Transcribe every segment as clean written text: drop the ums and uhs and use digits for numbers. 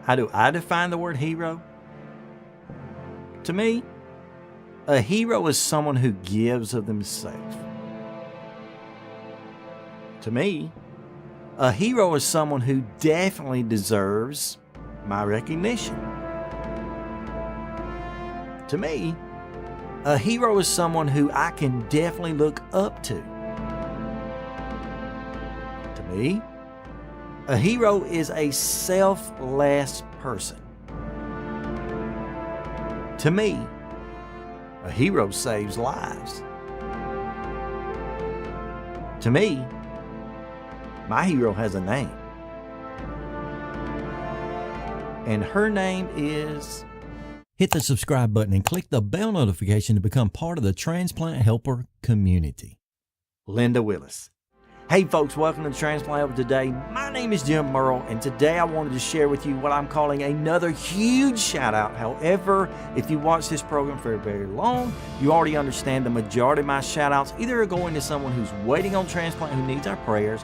How do I define the word hero? To me, a hero is someone who gives of themselves. To me, a hero is someone who definitely deserves my recognition. To me, a hero is someone who I can definitely look up to. To me, a hero is a selfless person. To me, a hero saves lives. To me, my hero has a name. And her name is... Hit the subscribe button and click the bell notification to become part of the Transplant Helper community. Linda Willis. Hey folks, welcome to Transplant Helper today. My name is Jim Merle, and today I wanted to share with you what I'm calling another huge shout out. However, if you watch this program for very long, you already understand the majority of my shout outs either are going to someone who's waiting on transplant who needs our prayers,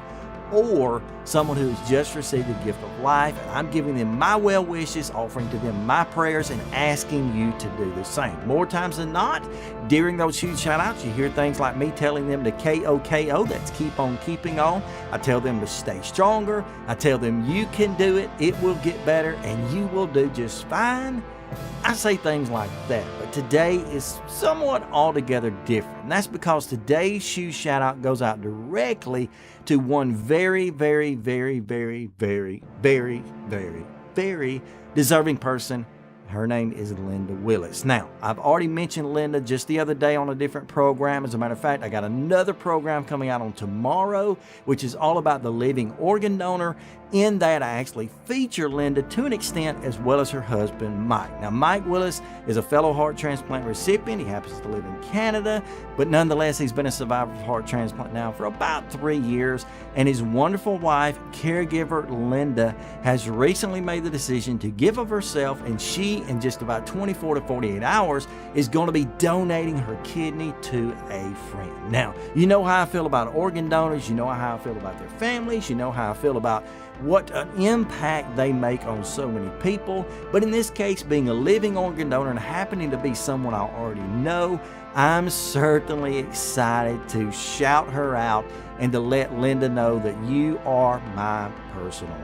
or someone who's just received the gift of life, and I'm giving them my well wishes, offering to them my prayers, and asking you to do the same. More times than not, during those huge shout outs, you hear things like me telling them to KOKO, that's keep on keeping on. I tell them to stay stronger. I tell them you can do it, it will get better, and you will do just fine. I say things like that, but today is somewhat altogether different. And that's because today's shoe shout out goes out directly to one very deserving person. Her name is Linda Willis. Now, I've already mentioned Linda just the other day on a different program. As a matter of fact, I got another program coming out on tomorrow, which is all about the living organ donor. In that, I actually feature Linda to an extent, as well as her husband, Mike. Now, Mike Willis is a fellow heart transplant recipient. He happens to live in Canada, but nonetheless, he's been a survivor of heart transplant now for about 3 years. And his wonderful wife, caregiver Linda, has recently made the decision to give of herself, and she, in just about 24 to 48 hours, is going to be donating her kidney to a friend. Now, you know how I feel about organ donors. You know how I feel about their families. You know how I feel about what an impact they make on so many people. But in this case, being a living organ donor and happening to be someone I already know, I'm certainly excited to shout her out and to let Linda know that you are my personal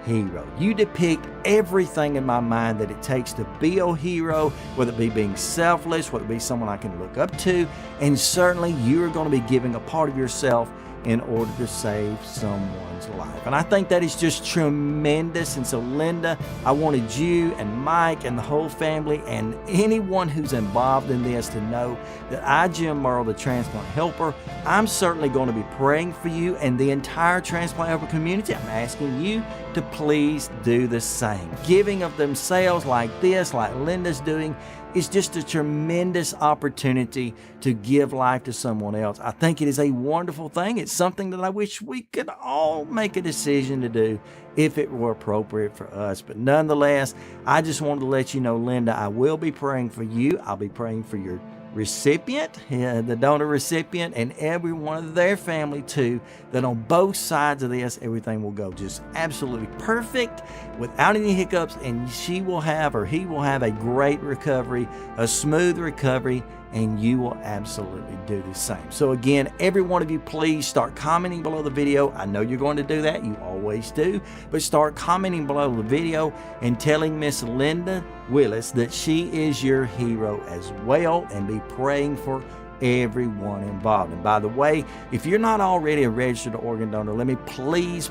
hero. You depict everything in my mind that it takes to be a hero, whether it be being selfless, whether it be someone I can look up to, and certainly you're going to be giving a part of yourself in order to save someone's life. And I think that is just tremendous. And so, Linda, I wanted you and Mike and the whole family and anyone who's involved in this to know that I, Jim Merle, the Transplant Helper, I'm certainly going to be praying for you and the entire Transplant Helper community. I'm asking you to please do the same. Giving of themselves like this, like Linda's doing, is just a tremendous opportunity to give life to someone else. I think it is a wonderful thing. It's something that I wish we could all make a decision to do if it were appropriate for us. But nonetheless, I just wanted to let you know, Linda, I will be praying for you. I'll be praying for your recipient, the donor recipient, and everyone of their family too, that on both sides of this, everything will go just absolutely perfect without any hiccups, and she will have, or he will have, a great recovery, a smooth recovery, and you will absolutely do the same. So again, every one of you, please start commenting below the video. I know you're going to do that. You always do. But start commenting below the video and telling Miss Linda Willis that she is your hero as well, and be praying for everyone involved. And by the way, if you're not already a registered organ donor, let me please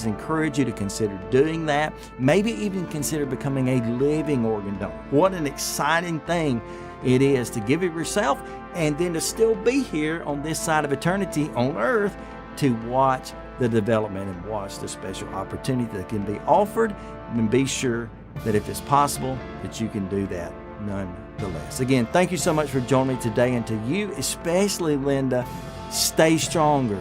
encourage you to consider doing that. Maybe even consider becoming a living organ donor. What an exciting thing it is to give it yourself, and then to still be here on this side of eternity on earth to watch the development and watch the special opportunity that can be offered, and be sure that if it's possible that you can do that nonetheless. Again, thank you so much for joining me today, and to you, especially Linda, stay stronger,